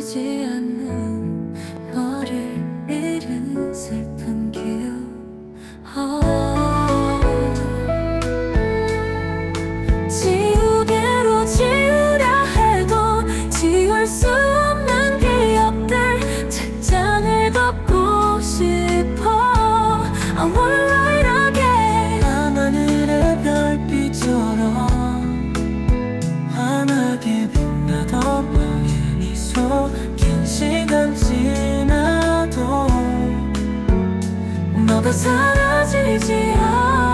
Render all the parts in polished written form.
보이지 않는 너를 잃은 슬픈 기억. 지우개로 지우려 해도 지울 수 없는 기억들. 책장을 덮고 싶어. I wanna write again. 밤하늘의 별빛처럼 환하게 빛나던 너의 미소. 긴 시간 지나도 너가 사라지지 않아.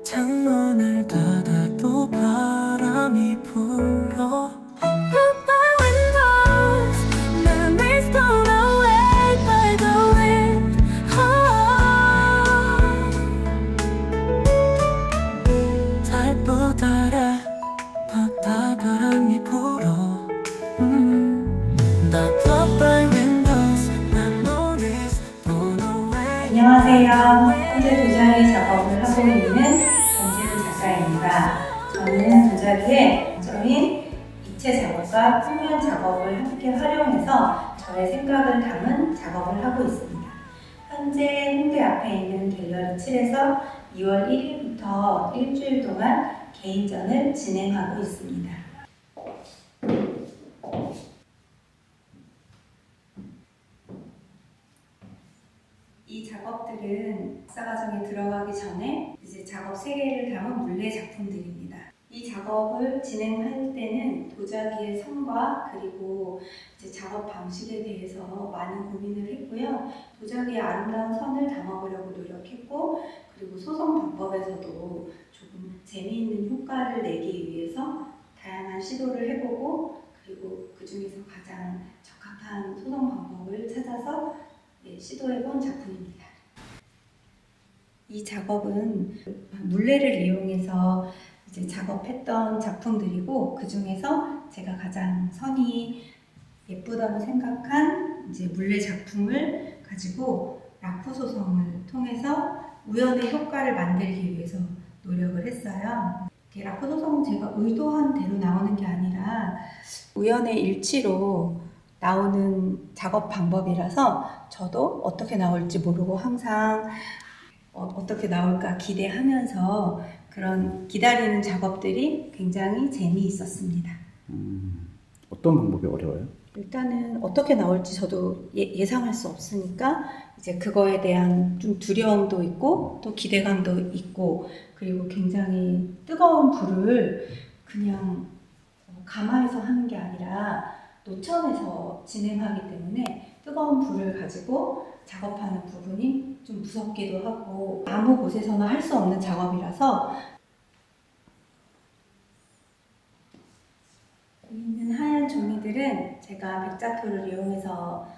창문을 닫아도 바람이 불어. 바람이 불어. 안녕하세요. 현재 도자기 작업을 하고 있는 전지은 작가입니다. 저는 도자기에 적인 입체 작업과 평면 작업을 함께 활용해서 저의 생각을 담은 작업을 하고 있습니다. 현재 홍대 앞에 있는 갤러리 7에서 2월 1일부터 일주일 동안 개인전을 진행하고 있습니다. 이 작업들은 박사 과정에 들어가기 전에 이제 작업 3개를 담은 물레 작품들입니다. 이 작업을 진행할 때는 도자기의 선과 그리고 이제 작업 방식에 대해서 많은 고민을 했고요. 도자기의 아름다운 선을 담아보려고 노력했고, 그리고 소성 방법에서도 조금 재미있는 효과를 내기 위해서 다양한 시도를 해보고, 그리고 그 중에서 가장 적합한 소성 방법을 찾아서 시도해본 작품입니다. 이 작업은 물레를 이용해서 이제 작업했던 작품들이고, 그 중에서 제가 가장 선이 예쁘다고 생각한 이제 물레 작품을 가지고 라프 소성을 통해서 우연의 효과를 만들기 위해서 노력을 했어요. 라프 소성은 제가 의도한 대로 나오는 게 아니라 우연의 일치로 나오는 작업 방법이라서 저도 어떻게 나올지 모르고 항상 어떻게 나올까 기대하면서 그런 기다리는 작업들이 굉장히 재미있었습니다. 어떤 방법이 어려워요? 일단은 어떻게 나올지 저도 예상할 수 없으니까 이제 그거에 대한 좀 두려움도 있고 또 기대감도 있고, 그리고 굉장히 뜨거운 불을 그냥 가마에서 하는 게 아니라 노천에서 진행하기 때문에 뜨거운 불을 가지고 작업하는 부분이 좀 무섭기도 하고 아무 곳에서나 할 수 없는 작업이라서. 여기 있는 하얀 종이들은 제가 백자토를 이용해서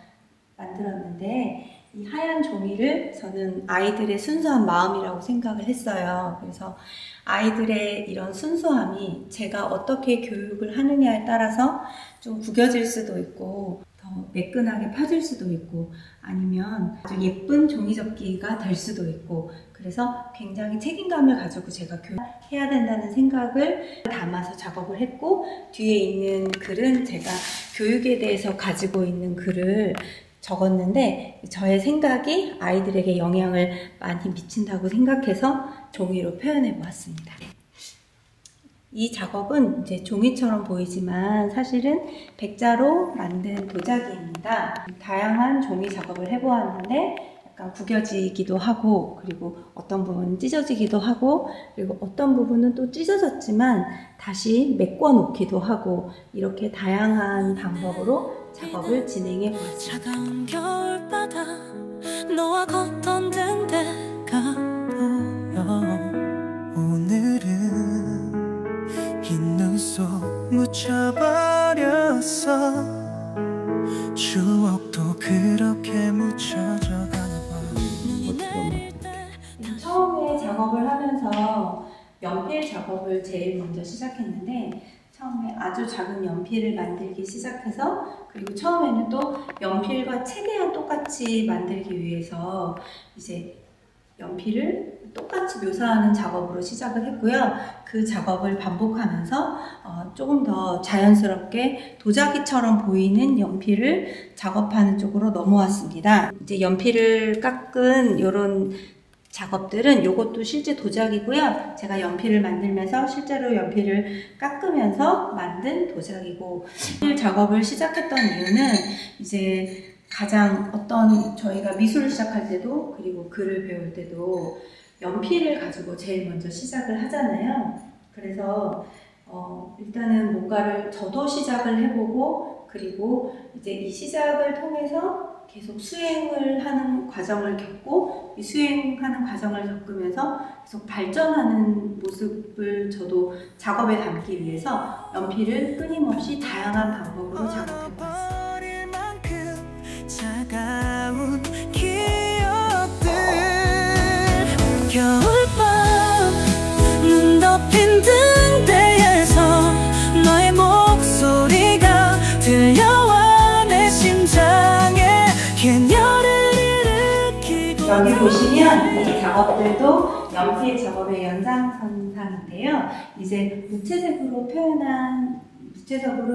만들었는데, 이 하얀 종이를 저는 아이들의 순수한 마음이라고 생각을 했어요. 그래서 아이들의 이런 순수함이 제가 어떻게 교육을 하느냐에 따라서 좀 구겨질 수도 있고 더 매끈하게 펴질 수도 있고 아니면 아주 예쁜 종이접기가 될 수도 있고, 그래서 굉장히 책임감을 가지고 제가 교육해야 된다는 생각을 담아서 작업을 했고, 뒤에 있는 글은 제가 교육에 대해서 가지고 있는 글을 적었는데 저의 생각이 아이들에게 영향을 많이 미친다고 생각해서 종이로 표현해 보았습니다. 이 작업은 이제 종이처럼 보이지만 사실은 백자로 만든 도자기입니다. 다양한 종이 작업을 해보았는데 약간 구겨지기도 하고, 그리고 어떤 부분은 찢어지기도 하고, 그리고 어떤 부분은 또 찢어졌지만 다시 메꿔 놓기도 하고, 이렇게 다양한 방법으로 작업을 진행해 보았습니다. 차가운 겨울바다 너와 걷던 데가 보여. 오늘은 흰 눈 속 묻혀버렸어. 추억도 그렇게 묻혀져 가나 봐. 처음에 작업을 하면서 연필 작업을 제일 먼저 시작했는데, 처음에 아주 작은 연필을 만들기 시작해서, 그리고 처음에는 또 연필과 최대한 똑같이 만들기 위해서 이제 연필을 똑같이 묘사하는 작업으로 시작을 했고요. 그 작업을 반복하면서 조금 더 자연스럽게 도자기처럼 보이는 연필을 작업하는 쪽으로 넘어왔습니다. 이제 연필을 깎은 이런 작업들은 이것도 실제 도자기고요. 제가 연필을 만들면서 실제로 연필을 깎으면서 만든 도자기고, 연필 작업을 시작했던 이유는 이제 가장 저희가 미술을 시작할 때도 그리고 글을 배울 때도 연필을 가지고 제일 먼저 시작을 하잖아요. 그래서 일단은 뭔가를 저도 시작을 해보고, 그리고 이제 이 시작을 통해서 계속 수행을 하는 과정을 겪고, 이 수행하는 과정을 겪으면서 계속 발전하는 모습을 저도 작업에 담기 위해서 연필을 끊임없이 다양한 방법으로 작업해보았습니다. 차가운 기억들, 겨울밤 눈 덮인 등대에서 너의 목소리가 들려와 내 심장에 계녀를 일으키고. 여기 보시면 이 작업들도 연필 작업의 연장선상인데요. 이제 무채색으로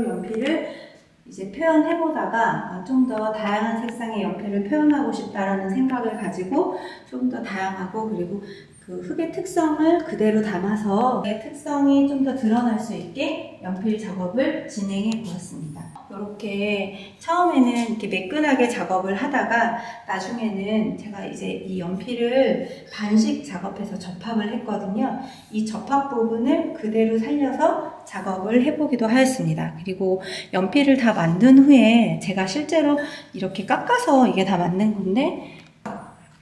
연필을 이제 표현해보다가 좀 더 다양한 색상의 연필을 표현하고 싶다라는 생각을 가지고 좀 더 다양하고, 그리고 그 흙의 특성을 그대로 담아서 그 특성이 좀 더 드러날 수 있게 연필 작업을 진행해 보았습니다. 이렇게 처음에는 이렇게 매끈하게 작업을 하다가 나중에는 제가 이제 이 연필을 반씩 작업해서 접합을 했거든요. 이 접합 부분을 그대로 살려서 작업을 해보기도 하였습니다. 그리고 연필을 다 만든 후에 제가 실제로 이렇게 깎아서 이게 다 만든 건데,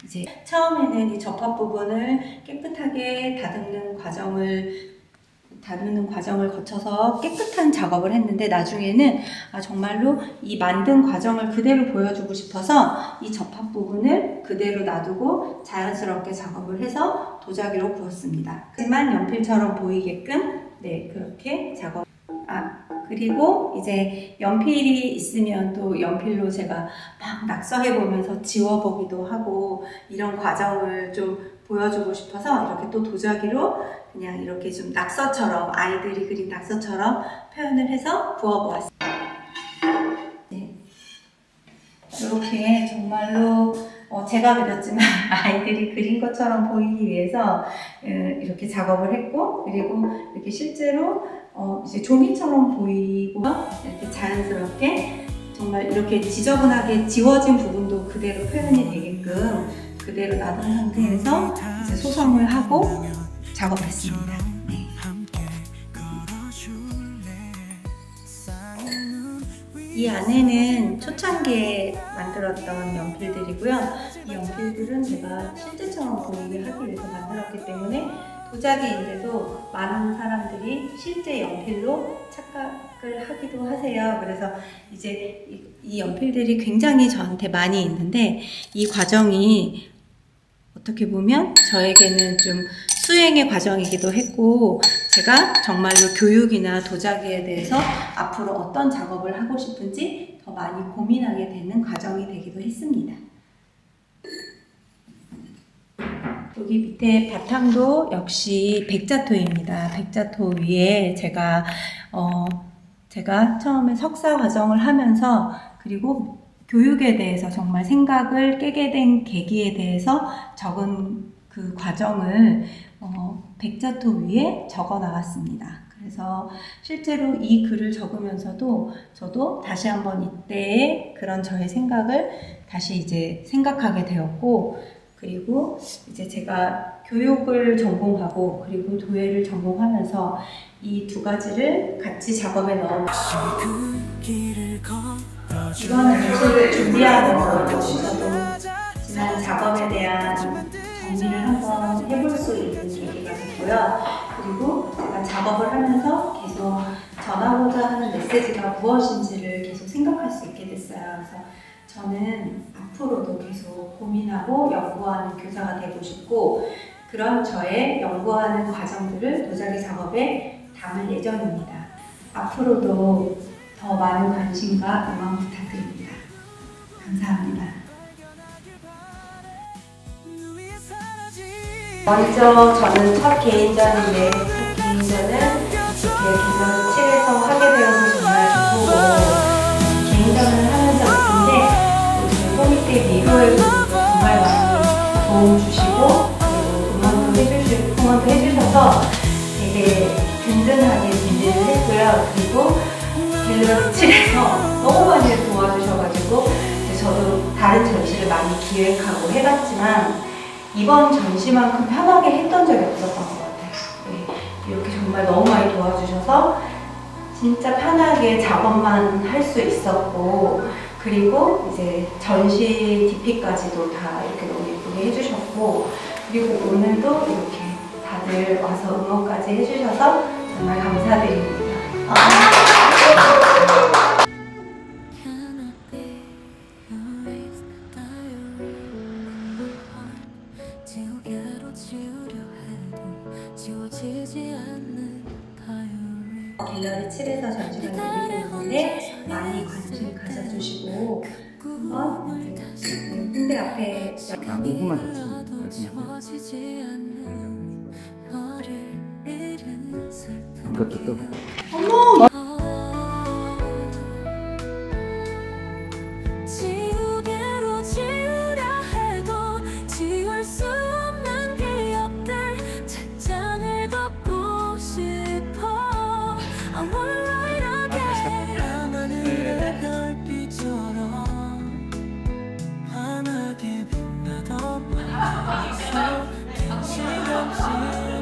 이제 처음에는 이 접합 부분을 깨끗하게 다듬는 과정을 거쳐서 깨끗한 작업을 했는데, 나중에는 정말로 이 만든 과정을 그대로 보여주고 싶어서 이 접합 부분을 그대로 놔두고 자연스럽게 작업을 해서 도자기로 구웠습니다. 하지만 연필처럼 보이게끔 그렇게 작업. 그리고 이제 연필이 있으면 또 연필로 제가 막 낙서해보면서 지워보기도 하고, 이런 과정을 좀 보여주고 싶어서 이렇게 또 도자기로 그냥 이렇게 좀 낙서처럼, 아이들이 그린 낙서처럼 표현을 해서 구워보았습니다. 이렇게 정말로 제가 그렸지만 아이들이 그린 것처럼 보이기 위해서 이렇게 작업을 했고, 그리고 이렇게 실제로 이제 종이처럼 보이고, 이렇게 자연스럽게 정말 이렇게 지저분하게 지워진 부분도 그대로 표현이 되게끔 그대로 놔둔 상태에서 이제 소성을 하고 작업했습니다. 이 안에는 초창기에 만들었던 연필들이고요. 이 연필들은 제가 실제처럼 보이게 하기 위해서 만들었기 때문에 도자기인데도 많은 사람들이 실제 연필로 착각을 하기도 하세요. 그래서 이제 이 연필들이 굉장히 저한테 많이 있는데, 이 과정이 어떻게 보면 저에게는 좀 수행의 과정이기도 했고, 제가 정말로 교육이나 도자기에 대해서 앞으로 어떤 작업을 하고 싶은지 더 많이 고민하게 되는 과정이 되기도 했습니다. 여기 밑에 바탕도 역시 백자토입니다. 백자토 위에 제가 처음에 석사 과정을 하면서, 그리고 교육에 대해서 정말 생각을 깨게 된 계기에 대해서 적은 그 과정을 백자토 위에 적어 나갔습니다. 그래서 실제로 이 글을 적으면서도 저도 다시 한번 이때의 그런 저의 생각을 다시 이제 생각하게 되었고, 그리고 이제 제가 교육을 전공하고 그리고 도예를 전공하면서 이 두 가지를 같이 작업에 넣어 이거는 사실 준비하면서 저도 지난 작업에 대한 정리를 한번 해볼 수 있는 계기가 됐고요. 그리고 제가 작업을 하면서 계속 전하고자 하는 메시지가 무엇인지를 계속 생각할 수 있게 됐어요. 그래서 저는 앞으로도 계속 고민하고 연구하는 교사가 되고 싶고, 그런 저의 연구하는 과정들을 도자기 작업에 담을 예정입니다. 앞으로도 더 많은 관심과 응원 부탁드립니다. 감사합니다. 먼저 저는 첫 개인전인데 첫 개인전은 이렇게 갤러리 7에서 하게 되어서 정말 기쁘고 개인전을 하면서 느낀데 저희 소미때 리뷰에도 정말 많이 도움 주시고 그리고 응원도 해주셔서 되게 든든하게 준비를 했고요. 그리고 갤러리 7에서 너무 많이 도와주셔가지고 저도 다른 전시를 많이 기획하고 해봤지만 이번 전시만큼 편하게 했던 적이 없었던 것 같아요. 네, 이렇게 정말 너무 많이 도와주셔서 진짜 편하게 작업만 할 수 있었고 그리고 이제 전시 DP까지도 다 이렇게 너무 예쁘게 해주셨고 그리고 오늘도 이렇게 다들 와서 응원까지 해주셔서 정말 감사드립니다. 갤러리 7에서 전시가 열리고 있는데 많이 관심 가져주시고 한번 홍대 앞에 5분만 더 이것도 또 어머! 지우려 해도 지울 수 없는 기억들 책장을 덮고 싶어 아무나 이렇게 하늘의 별빛처럼 환하게 빛나던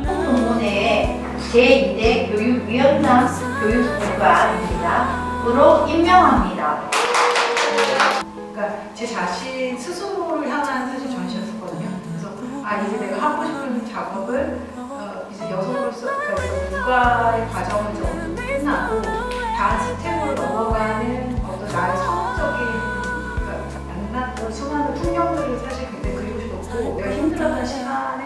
동문회 제2대 교육위원장 교육국가입니다.으로 임명합니다. 그러니까 제 자신 스스로를 향한 사실 전시였었거든요. 그래서 이제 내가 하고 싶은 작업을 이제 여성으로서 그러니까 육아의 과정을 이제 어느 정도 끝나고 다음 스텝으로 넘어가는 어떤 나의 성적인 그러니까 만났던 수많은 풍경들을 사실 굉장히 그리고 싶었고 내가 힘들었던 시간에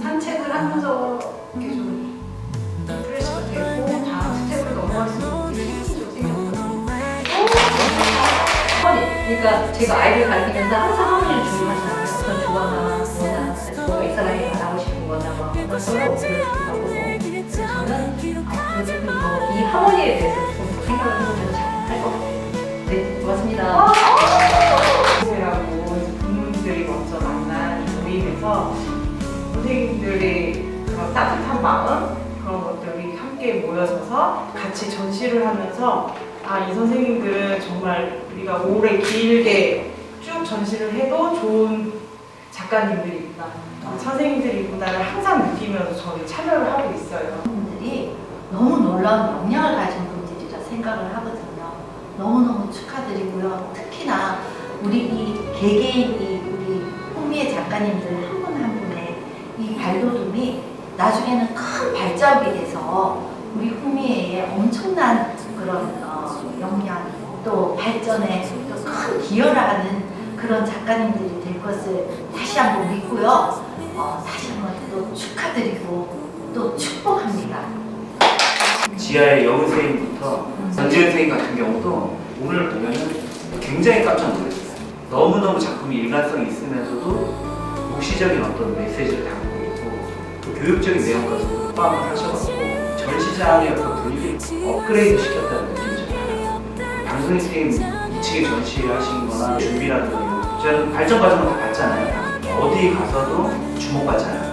산책을 하면서 이렇게 좀 프레시가 되고 다음 스텝으로 넘어갈 수 있는 힘이 좀 생겼거든요. 그러니까 제가 아이를 가르치면서 항상 할머니를 주의하잖아요. 어떤 조화나 뭐가 이 사람이 말하고 싶은 거나 막 어떤 거로 그러시더라고. 저는 이 할머니에 대해서 좀 생각을 해보면 잘 할 것 같아요. 네, 고맙습니다. 라고 부모님들이 먼저 만난 이 모임에서 선생님들의 그런 따뜻한 마음 그런 것들이 함께 모여져서 같이 전시를 하면서 이 선생님들은 정말 우리가 오래 길게 쭉 전시를 해도 좋은 작가님들이구나 선생님들이구나를 항상 느끼면서 저는 참여를 하고 있어요. 분들이 너무 놀라운 역량을 가진 분들이라 생각을 하거든요. 너무너무 축하드리고요. 특히나 우리 이 개개인 우리 홍미애 작가님들 한 분 한 분의 이 발돋움이 나중에는 큰 발자국이 돼서 우리 홍미애의 엄청난 그런 역량 또 발전에 또 큰 기여를 하는 그런 작가님들이 될 것을 다시 한번 믿고요. 다시 한번 또 축하드리고 또 축복합니다. 지하의 여우 선생님부터 전지현 선생님 같은 경우도 오늘 보면은 굉장히 깜짝 놀랐어요. 너무너무 작품이 일관성이 있으면서도 묵시적인 어떤 메시지를 담고 있고 또 교육적인 내용까지 포함을 하셔가지고 전시장의 어떤 분위기를 업그레이드 시켰다는 느낌이 좀 받아요. 방송인 선생님 2층에 전시를 하신 거나 준비라든가 저는 발전 과정을 다 봤잖아요. 어디 가서도 주목받잖아요.